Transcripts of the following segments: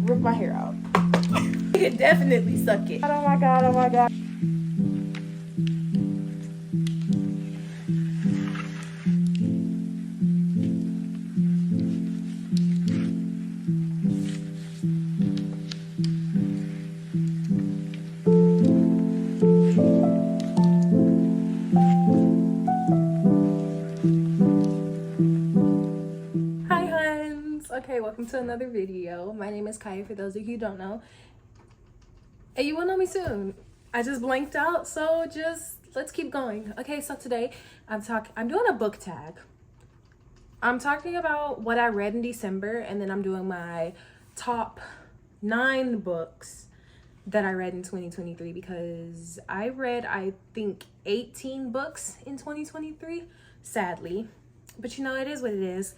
rip my hair out. You could definitely suck it. Oh my god, oh my god. Okay, welcome to another video. My name is Kaya, for those of you who don't know. And you will know me soon. I just blanked out, so let's keep going. Okay, so today I'm doing a book tag. I'm talking about what I read in December, and then I'm doing my top 9 books that I read in 2023, because I read, I think, 18 books in 2023, sadly. But you know, it is what it is.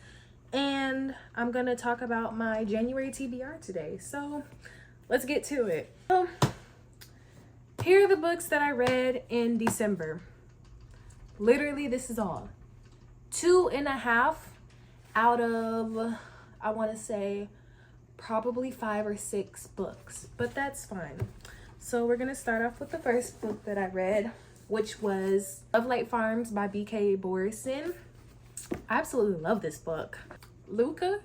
And I'm gonna talk about my January TBR today. So let's get to it. So here are the books that I read in December. Literally, this is all. 2.5 out of, I want to say, probably 5 or 6 books, but that's fine. So we're gonna start off with the first book that I read, which was Love Light Farms by B.K. Borison. I absolutely love this book. Luca,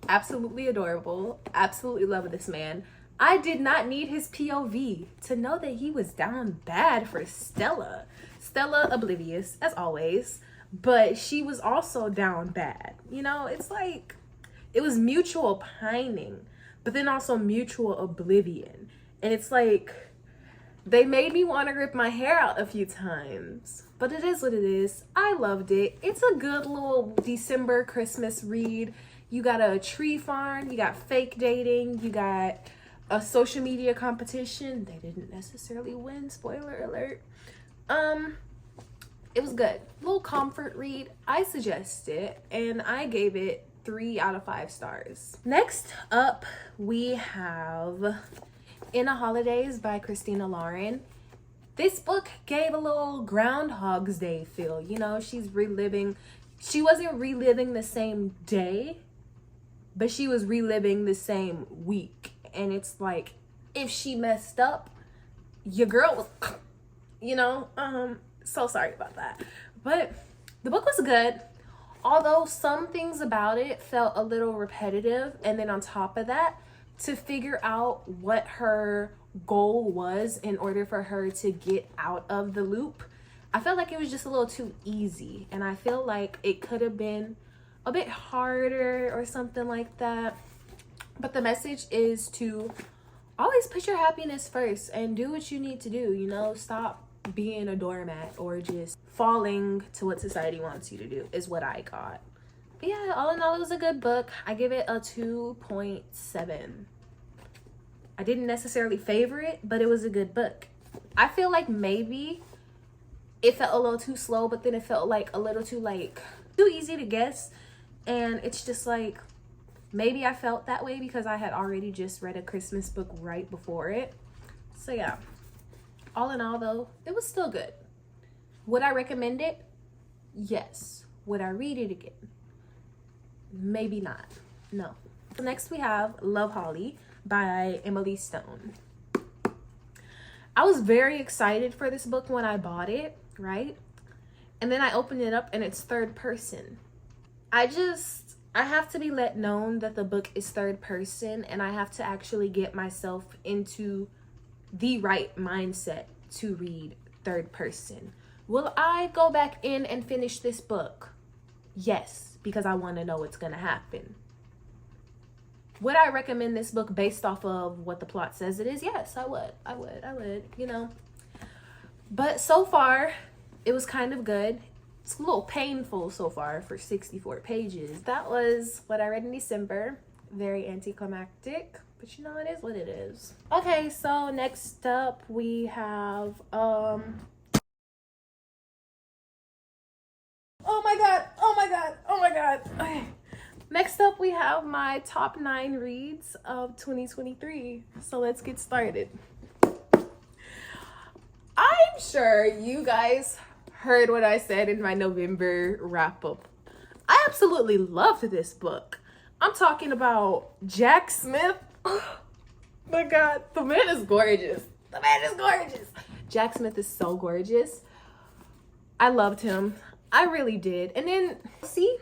absolutely adorable. Absolutely love this man. I did not need his POV to know that he was down bad for Stella. Stella oblivious, as always, but she was also down bad. You know, it's like, it was mutual pining, but then also mutual oblivion. And it's like, they made me want to rip my hair out a few times, but it is what it is. I loved it. It's a good little December Christmas read. You got a tree farm, you got fake dating, you got a social media competition. They didn't necessarily win, spoiler alert. It was good. Little comfort read. I suggest it, and I gave it 3 out of 5 stars. Next up, we have In a Holidays by Christina Lauren. This book gave a little Groundhog's Day feel. You know, she wasn't reliving the same day, but she was reliving the same week. And it's like, if she messed up, your girl was, you know, so sorry about that. But the book was good, although some things about it felt a little repetitive. And then on top of that, to figure out what her goal was in order for her to get out of the loop, I felt like it was just a little too easy, and I feel like it could have been a bit harder or something like that. But the message is to always put your happiness first and do what you need to do. You know, stop being a doormat or just falling to what society wants you to do, is what I got. But yeah, all in all, it was a good book. I give it a 2.7. I didn't necessarily favor it, but it was a good book. I feel like maybe it felt a little too slow, but then it felt like a little too easy to guess. And it's just like, maybe I felt that way because I had already just read a Christmas book right before it. So yeah, all in all though, it was still good. Would I recommend it? Yes. Would I read it again? Maybe not. No. So next we have Love Holly by Emily Stone. I was very excited for this book when I bought it, right? And then I opened it up and it's third person. I have to be let known that the book is third person, and I have to actually get myself into the right mindset to read third person. Will I go back in and finish this book? Yes, because I want to know what's going to happen. Would I recommend this book based off of what the plot says it is? Yes, I would, you know. But so far, it was kind of good. It's a little painful so far for 64 pages. That was what I read in December. Very anticlimactic, but you know, it is what it is. Okay, so next up we have, oh my god. Okay. Next up we have my top 9 reads of 2023. So let's get started. I'm sure you guys heard what I said in my November wrap up. I absolutely loved this book. I'm talking about Jack Smith. My God, the man is gorgeous. The man is gorgeous. Jack Smith is so gorgeous. I loved him. I really did. And then, see,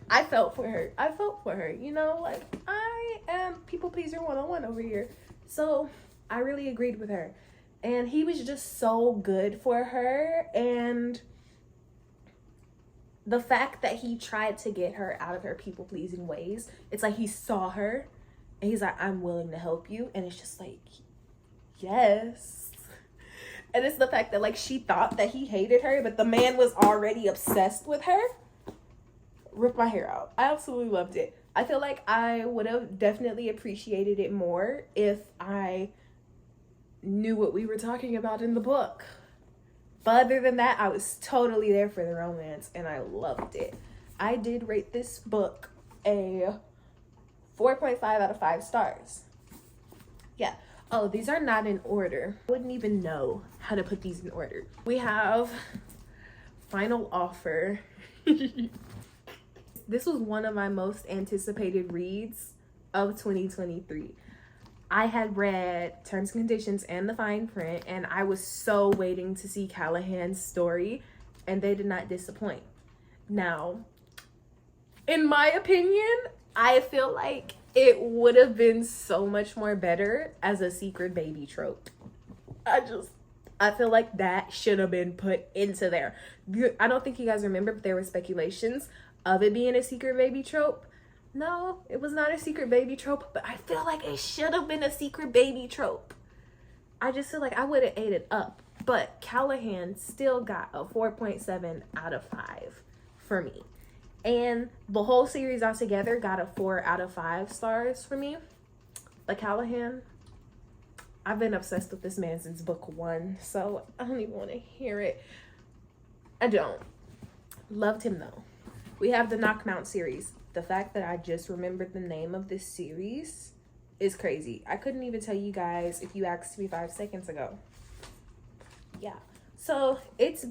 I felt for her. I felt for her. You know, like, I am people pleaser 101 over here. So I really agreed with her. And he was just so good for her. And the fact that he tried to get her out of her people pleasing ways, it's like he saw her and he's like, I'm willing to help you. And it's just like, yes. And it's the fact that, like, she thought that he hated her, but the man was already obsessed with her. Ripped my hair out. I absolutely loved it. I feel like I would have definitely appreciated it more if I knew what we were talking about in the book. But other than that, I was totally there for the romance, and I loved it. I did rate this book a 4.5 out of 5 stars. Yeah. Oh, these are not in order. I wouldn't even know how to put these in order. We have Final Offer. This was one of my most anticipated reads of 2023. I had read Terms and Conditions and the fine print, and I was so waiting to see Callahan's story, and they did not disappoint. Now, in my opinion, I feel like it would have been so much more better as a secret baby trope. I feel like that should have been put into there. I don't think you guys remember, but there were speculations of it being a secret baby trope. No, it was not a secret baby trope, but I feel like it should have been a secret baby trope. I just feel like I would have ate it up. But Callahan still got a 4.7 out of 5 for me. And the whole series altogether got a 4 out of 5 stars for me. But Callahan, I've been obsessed with this man since book 1, so I don't even want to hear it. I don't. Loved him though. We have the Knockmount series. The fact that I just remembered the name of this series is crazy. I couldn't even tell you guys if you asked me 5 seconds ago. Yeah. So it's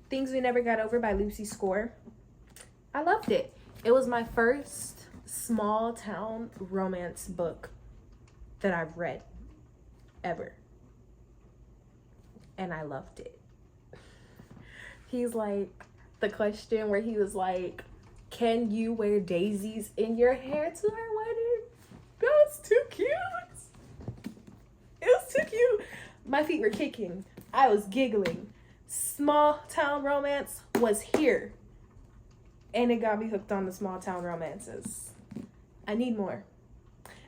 Things We Never Got Over by Lucy Score. I loved it. It was my first small town romance book that I've read ever. And I loved it. He's like, the question where he was like, can you wear daisies in your hair to her wedding? That was too cute. It was too cute. My feet were kicking. I was giggling. Small town romance was here. And it got me hooked on the small town romances. I need more.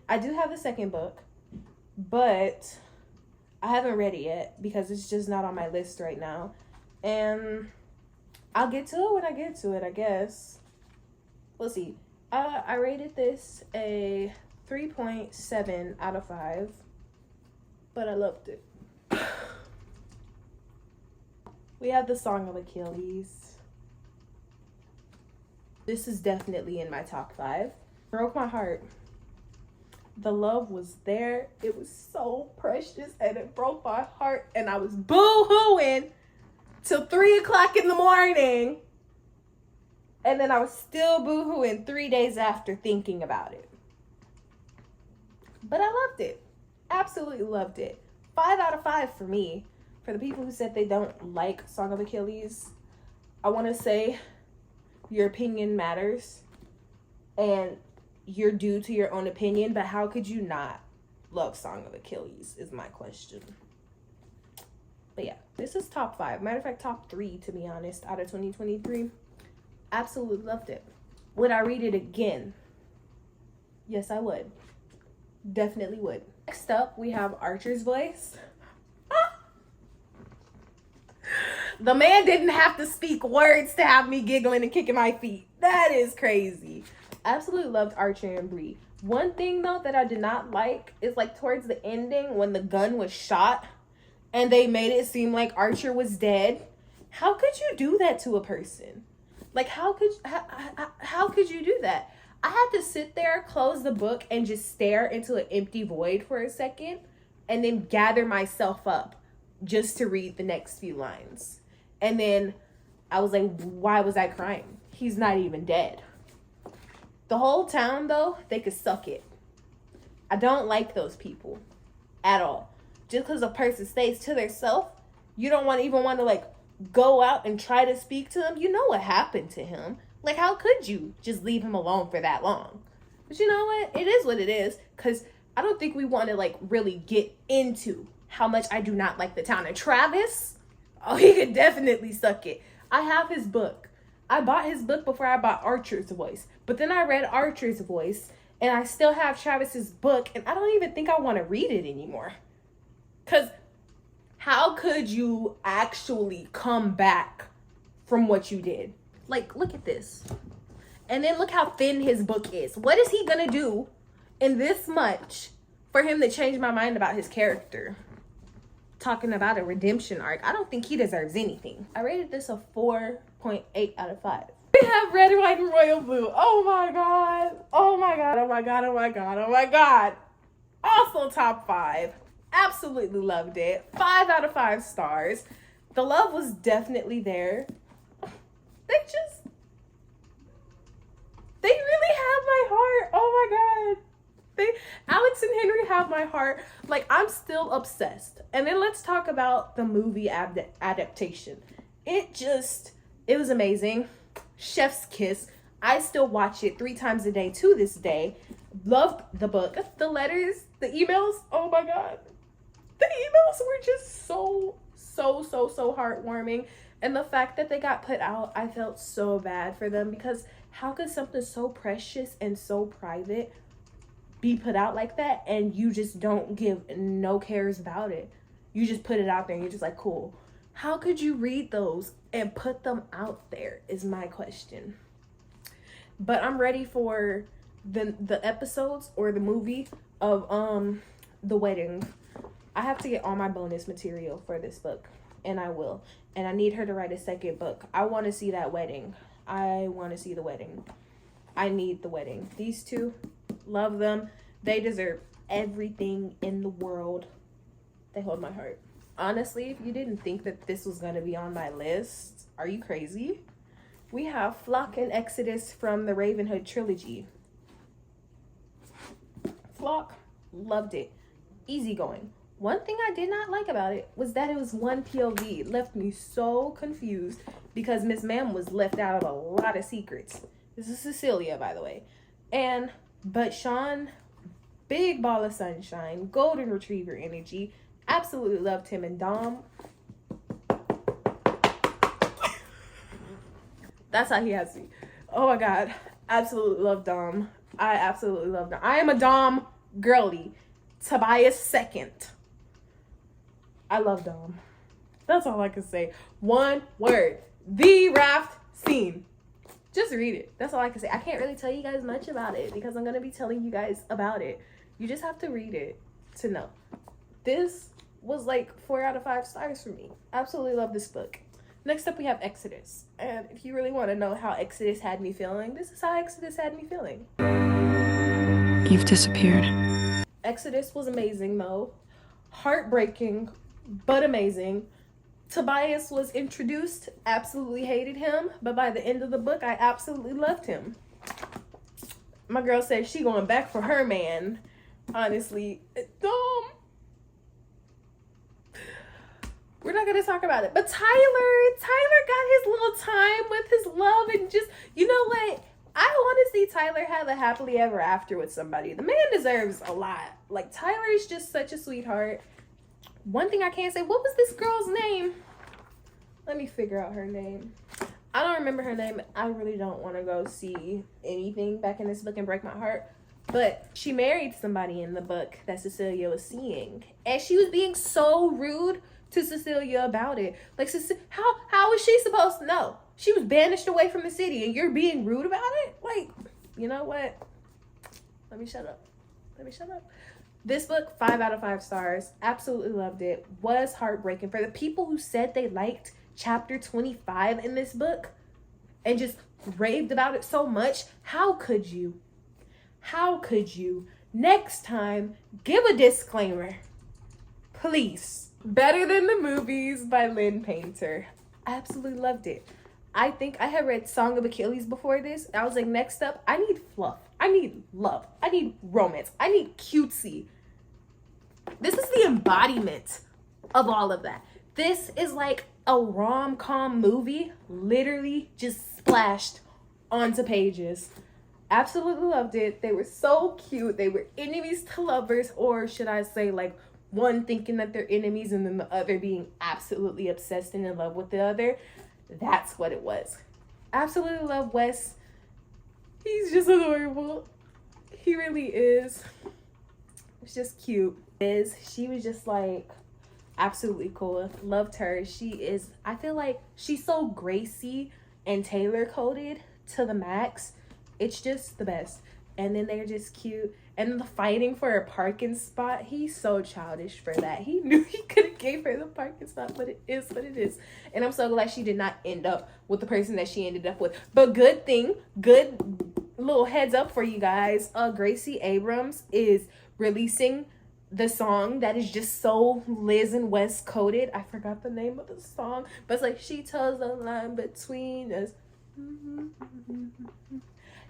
I do have the second book, but I haven't read it yet because it's just not on my list right now. And I'll get to it when I get to it, I guess. We'll see. I rated this a 3.7 out of 5, but I loved it. We have the Song of Achilles. This is definitely in my top 5. Broke my heart. The love was there. It was so precious and it broke my heart. And I was boo-hooing till 3 o'clock in the morning. And then I was still boo-hooing 3 days after thinking about it. But I loved it. Absolutely loved it. 5 out of 5 for me. For the people who said they don't like Song of Achilles, I want to say your opinion matters. And you're due to your own opinion. But how could you not love Song of Achilles is my question. But yeah, this is top 5. Matter of fact, top 3 to be honest, out of 2023. Absolutely loved it. Would I read it again? Yes, I would. Definitely would. Next up, we have Archer's Voice. The man didn't have to speak words to have me giggling and kicking my feet. That is crazy. Absolutely loved Archer and Bree. One thing, though, that I did not like is, like, towards the ending when the gun was shot and they made it seem like Archer was dead. How could you do that to a person? Like, how could you do that? I had to sit there, close the book, and just stare into an empty void for a second and then gather myself up just to read the next few lines. And then I was like, why was I crying? He's not even dead. The whole town, though, they could suck it. I don't like those people at all. Just because a person stays to themselves, you don't even want to like go out and try to speak to him. You know what happened to him. Like, how could you just leave him alone for that long? But you know what? It is what it is. Because I don't think we want to like really get into how much I do not like the town. And Travis, oh, he could definitely suck it. I have his book. I bought his book before I bought Archer's Voice. But then I read Archer's Voice. And I still have Travis's book. And I don't even think I want to read it anymore. Because how could you actually come back from what you did? Like, look at this. And then look how thin his book is. What is he going to do in this much for him to change my mind about his character? Talking about a redemption arc. I don't think he deserves anything. I rated this a 4.8 out of 5. We have Red, White, and Royal Blue. Oh my God. Oh my God. Oh my God. Oh my God. Oh my God. Also top 5. Absolutely loved it. 5 out of 5 stars. The love was definitely there. They really have my heart. Oh my God. Alex and Henry have my heart. Like, I'm still obsessed. And then let's talk about the movie adaptation. It was amazing. Chef's kiss. I still watch it 3 times a day to this day. Loved the book. The letters, the emails. Oh my God. The emails were just so heartwarming. And the fact that they got put out, I felt so bad for them, because how could something so precious and so private be put out like that, and you just don't give no cares about it? You just put it out there and you're just like, cool. How could you read those and put them out there is my question. But I'm ready for the episodes or the movie of The Wedding. I have to get all my bonus material for this book, and I will. And I need her to write a second book. I want to see that wedding. I want to see the wedding. I need the wedding. These two, love them. They deserve everything in the world. They hold my heart. Honestly, if you didn't think that this was going to be on my list, are you crazy? We have Flock and Exodus from the Ravenhood trilogy. Flock, loved it. Easygoing. One thing I did not like about it was that it was one POV. It left me so confused because Miss Ma'am was left out of a lot of secrets. This is Cecilia, by the way. But Sean, big ball of sunshine, golden retriever energy. Absolutely loved him. And Dom, that's how he has me. Oh my God. Absolutely love Dom. I absolutely love Dom. I am a Dom girly. Tobias second. I love Dom. That's all I can say. One word. The raft scene. Just read it. That's all I can say. I can't really tell you guys much about it because I'm going to be telling you guys about it. You just have to read it to know. This was like 4 out of 5 stars for me. Absolutely love this book. Next up, we have Exodus. And if you really want to know how Exodus had me feeling, this is how Exodus had me feeling. You've disappeared. Exodus was amazing, though. Heartbreaking, but amazing. Tobias was introduced, absolutely hated him, but by the end of the book, I absolutely loved him. My girl said she going back for her man. Honestly, we're not going to talk about it. But Tyler got his little time with his love, and just, you know what? I want to see Tyler have a happily ever after with somebody. The man deserves a lot. Like, Tyler is just such a sweetheart. One thing I can't say, what was this girl's name? Let me figure out her name. I don't remember her name. I really don't want to go see anything back in this book and break my heart. But she married somebody in the book that Cecilia was seeing. And she was being so rude to Cecilia about it. Like, how was she supposed to know? She was banished away from the city and you're being rude about it? Like, you know what? Let me shut up. This book, 5 out of 5 stars. Absolutely loved it. Was heartbreaking. For the people who said they liked chapter 25 in this book and just raved about it so much, how could you? How could you? Next time, give a disclaimer. Please. Better Than the Movies by Lynn Painter. Absolutely loved it. I think I had read Song of Achilles before this. I was like, next up, I need fluff. I need love. I need romance. I need cutesy. This is the embodiment of all of that. This is like a rom-com movie, literally just splashed onto pages. Absolutely loved it. They were so cute. They were enemies to lovers, or should I say, like, one thinking that they're enemies and then the other being absolutely obsessed and in love with the other. That's what it was. Absolutely love Wes. He's just adorable. He really is. It's just cute. She was just like absolutely cool. Loved her. She is, I feel like she's so Gracie and Taylor coded to the max. It's just the best. And then they're just cute. And the fighting for a parking spot, he's so childish for that. He knew he could have gave her the parking spot, but it is what it is. And I'm so glad she did not end up with the person that she ended up with. But good thing, good little heads up for you guys. Gracie Abrams is releasing the song that is just so Liz and Wes coded. I forgot the name of the song, but it's like, she tells the line between us.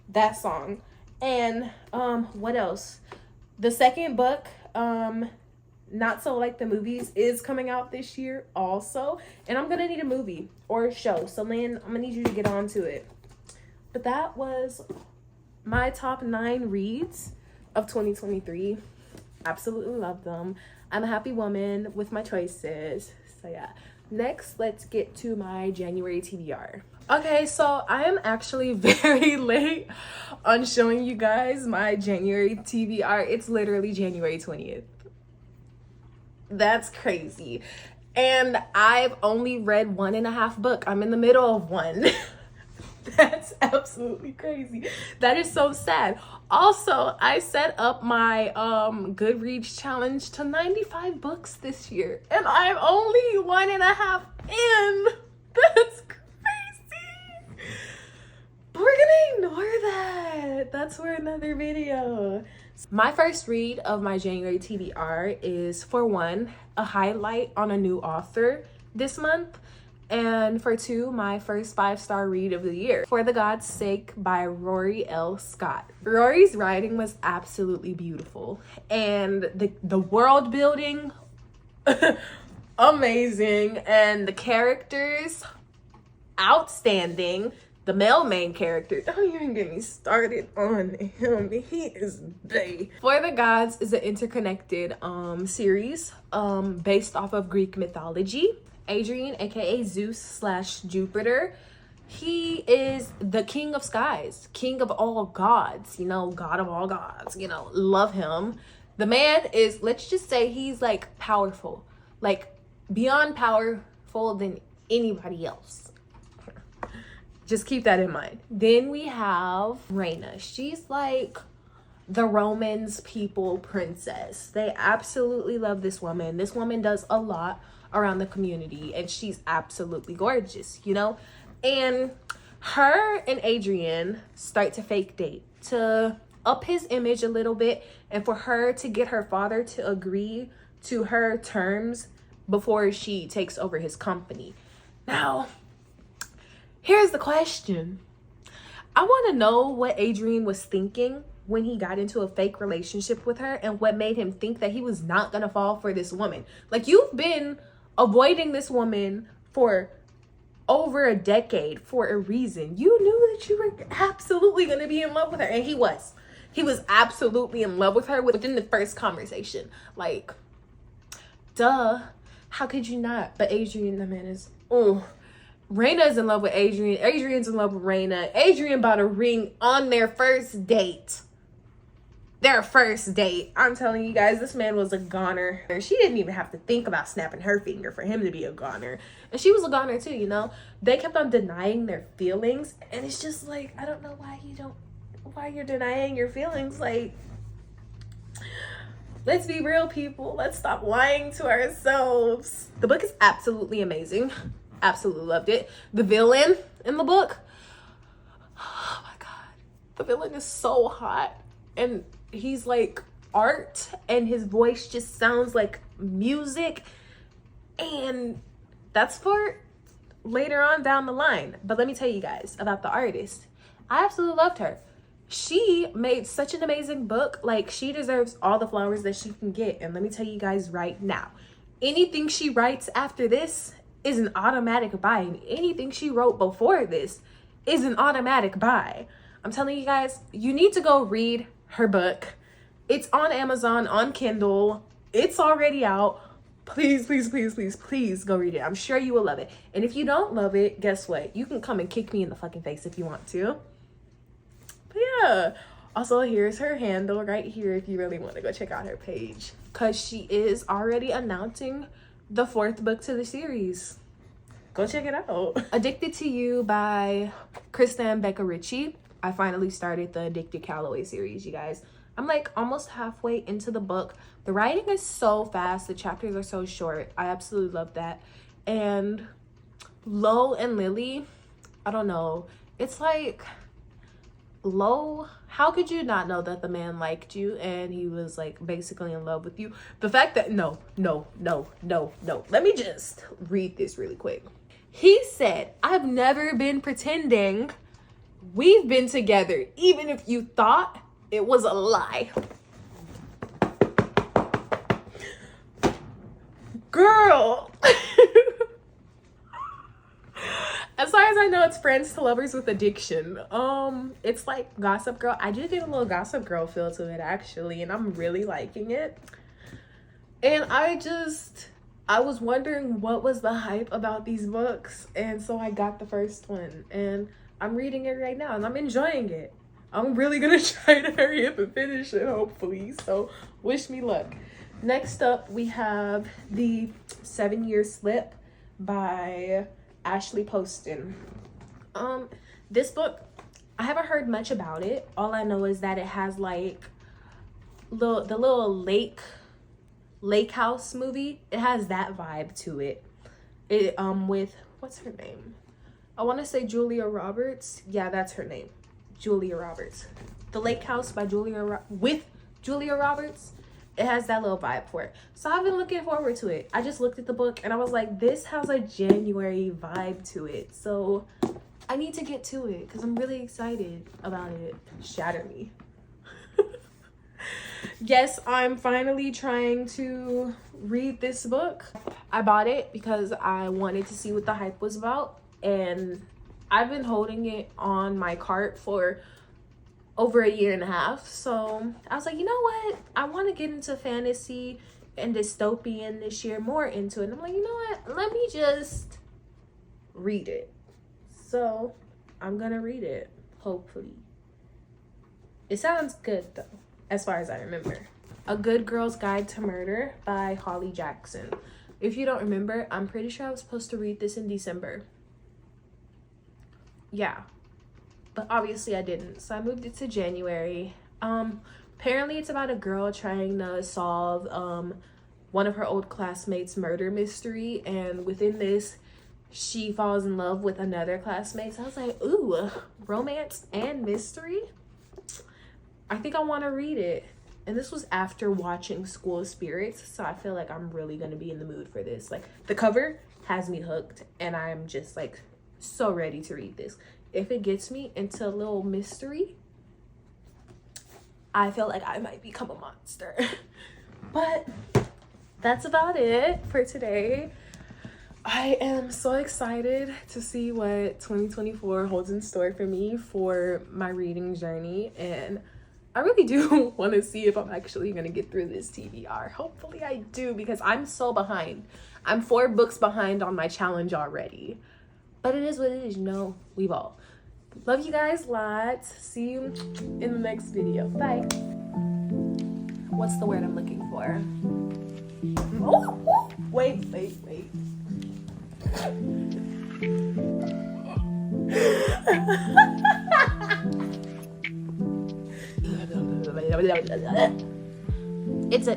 That song. And what else? The second book, Not So Like the Movies, is coming out this year also. And I'm gonna need a movie or a show. So Lynn, I'm gonna need you to get on to it. But that was my top 9 reads of 2023. Absolutely love them. I'm a happy woman with my choices. So yeah. Next, let's get to my January TBR. Okay, so I am actually very late on showing you guys my January TBR. It's literally January 20th. That's crazy. And I've only read 1.5 books. I'm in the middle of one. That's absolutely crazy. That is so sad. Also, I set up my Goodreads challenge to 95 books this year, and I'm only 1.5 in. That's crazy. But we're gonna ignore that. That's for another video. My first read of my January TBR is, for one, a highlight on a new author this month. And for 2, my first 5-star read of the year, For the God's Sake by Rory L. Scott. Rory's writing was absolutely beautiful. And the world building, amazing. And the characters, outstanding. The male main character, don't even get me started on him. He is bae. For the Gods is an interconnected series based off of Greek mythology. Adrian, aka Zeus/Jupiter, he is the king of skies, king of all gods, you know, god of all gods, you know, love him. The man is, let's just say, he's like powerful, like beyond powerful than anybody else. Just keep that in mind. Then we have Reina. She's like the Romans people princess. They absolutely love this woman. This woman does a lot around the community, and she's absolutely gorgeous, you know. And her and Adrian start to fake date to up his image a little bit, and for her to get her father to agree to her terms before she takes over his company. Now, here's the question. I want to know what Adrian was thinking when he got into a fake relationship with her, and what made him think that he was not gonna fall for this woman. Like, you've been avoiding this woman for over a decade for a reason. You knew that you were absolutely going to be in love with her, and he was absolutely in love with her within the first conversation. Like, duh, how could you not? But Adrian, the man is, Reina's in love with Adrian. Adrian's in love with Reina. Adrian bought a ring on their first date. Their first date. I'm telling you guys, this man was a goner. She didn't even have to think about snapping her finger for him to be a goner. And she was a goner too, you know. They kept on denying their feelings. And it's just like, I don't know why you're denying your feelings. Like, let's be real, people. Let's stop lying to ourselves. The book is absolutely amazing. Absolutely loved it. The villain in the book, oh my God. The villain is so hot. And he's like art, and his voice just sounds like music, and that's for later on down the line. But let me tell you guys about the artist. I absolutely loved her. She made such an amazing book. Like, she deserves all the flowers that she can get. And let me tell you guys right now, anything she writes after this is an automatic buy. And anything she wrote before this is an automatic buy. I'm telling you guys, you need to go read her book. It's on Amazon, on Kindle. It's already out. Please, please, please, please, please go read it. I'm sure you will love it. And if you don't love it, guess what? You can come and kick me in the fucking face if you want to. But yeah, also here's her handle right here if you really want to go check out her page, because she is already announcing the 4th book to the series. Go check it out. Addicted to You by Krista and Becca Ritchie. I finally started the Addicted Calloway series, you guys. I'm like almost halfway into the book. The writing is so fast. The chapters are so short. I absolutely love that. And Lo and Lily, I don't know. It's like, Lo, how could you not know that the man liked you and he was like basically in love with you? The fact that, no. Let me just read this really quick. He said, "I've never been pretending. We've been together, even if you thought it was a lie." Girl. As far as I know, it's friends to lovers with addiction. It's like Gossip Girl. I just did a little Gossip Girl feel to it actually, and I'm really liking it. And I was wondering what was the hype about these books, and so I got the first one, and I'm reading it right now, and I'm enjoying it. I'm really gonna try to hurry up and finish it, hopefully, so wish me luck. Next up, we have The 7-Year Slip by Ashley Poston. This book, I haven't heard much about it. All I know is that it has like the little lake house movie. It has that vibe to it. It with, what's her name? I want to say Julia Roberts. Yeah, that's her name, Julia Roberts. The Lake House by with Julia Roberts. It has that little vibe for it. So I've been looking forward to it. I just looked at the book and I was like, this has a January vibe to it. So I need to get to it because I'm really excited about it. Shatter me. Yes, I'm finally trying to read this book. I bought it because I wanted to see what the hype was about. And I've been holding it on my cart for over 1.5 years. So I was like, you know what? I want to get into fantasy and dystopian this year, more into it. And I'm like, you know what? Let me just read it. So I'm going to read it, hopefully. It sounds good, though, as far as I remember. A Good Girl's Guide to Murder by Holly Jackson. If you don't remember, I'm pretty sure I was supposed to read this in December. Yeah. But obviously I didn't, so I moved it to January. Apparently it's about a girl trying to solve one of her old classmates' murder mystery, and within this she falls in love with another classmate. So I was like, ooh, romance and mystery? I think I want to read it. And this was after watching School of Spirits, so I feel like I'm really going to be in the mood for this. Like, the cover has me hooked, and I'm just like so ready to read this. If it gets me into a little mystery, I feel like I might become a monster. But that's about it for today. I am so excited to see what 2024 holds in store for me for my reading journey. And I really do want to see if I'm actually going to get through this TBR. Hopefully I do, because I'm so behind. I'm 4 books behind on my challenge already. But it is what it is, you know, we've all. Love you guys lots. See you in the next video. Bye. What's the word I'm looking for? Oh, wait. It's a